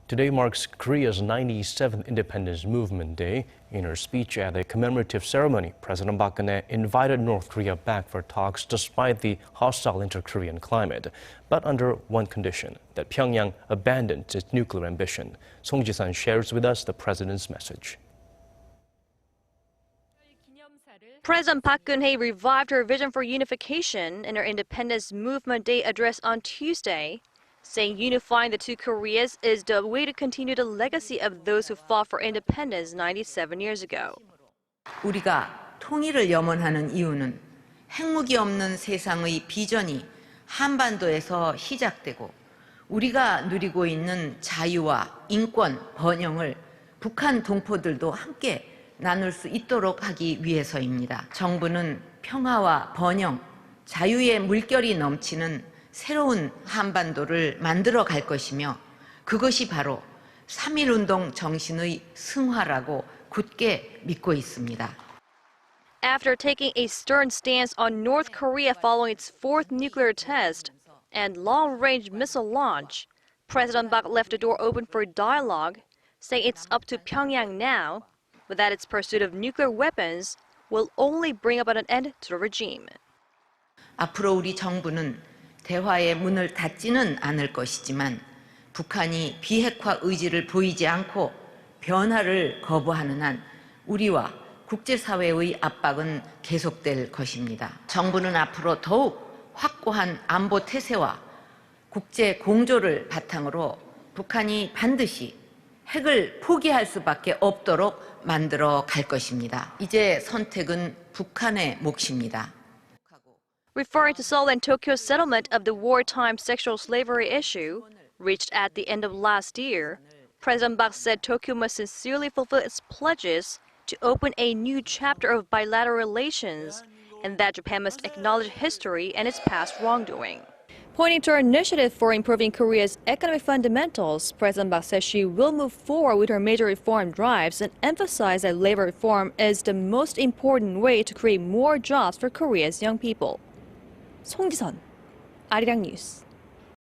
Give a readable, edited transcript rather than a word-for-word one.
Today marks Korea's 97th Independence Movement Day. In her speech at a commemorative ceremony, President Park Geun invited North Korea back for talks despite the hostile inter-Korean climate, but under one condition, that Pyongyang abandons its nuclear ambition. Song Ji-san shares with us the president's message. President Park Geun revived her vision for unification in her Independence Movement Day address on Tuesday, saying unifying the two Koreas is the way to continue the legacy of those who fought for independence 97 years ago. 우리가 통일을 염원하는 이유는 핵무기 없는 세상의 비전이 한반도에서 시작되고 우리가 누리고 있는 자유와 인권, 번영을 북한 동포들도 함께 나눌 수 있도록 하기 위해서입니다. 정부는 평화와 번영, 자유의 물결이 넘치는 새로운 한반도를 만들어 갈 것이며 그것이 바로 3.1운동 정신의 승화라고 굳게 믿고 있습니다. After taking a stern stance on North Korea following its fourth nuclear test and long-range missile launch, President Park left the door open for dialogue, saying it's up to Pyongyang now, but that its pursuit of nuclear weapons will only bring about an end to the regime. 앞으로 우리 정부는 대화의 문을 닫지는 않을 것이지만 북한이 비핵화 의지를 보이지 않고 변화를 거부하는 한 우리와 국제사회의 압박은 계속될 것입니다. 정부는 앞으로 더욱 확고한 안보 태세와 국제 공조를 바탕으로 북한이 반드시 핵을 포기할 수밖에 없도록 만들어 갈 것입니다. 이제 선택은 북한의 몫입니다. Referring to Seoul and Tokyo's settlement of the wartime sexual slavery issue, reached at the end of last year, President Park said Tokyo must sincerely fulfill its pledges to open a new chapter of bilateral relations, and that Japan must acknowledge history and its past wrongdoing. Pointing to her initiative for improving Korea's economic fundamentals, President Park says she will move forward with her major reform drives and emphasize that labor reform is the most important way to create more jobs for Korea's young people. 송지선, 아리랑 뉴스.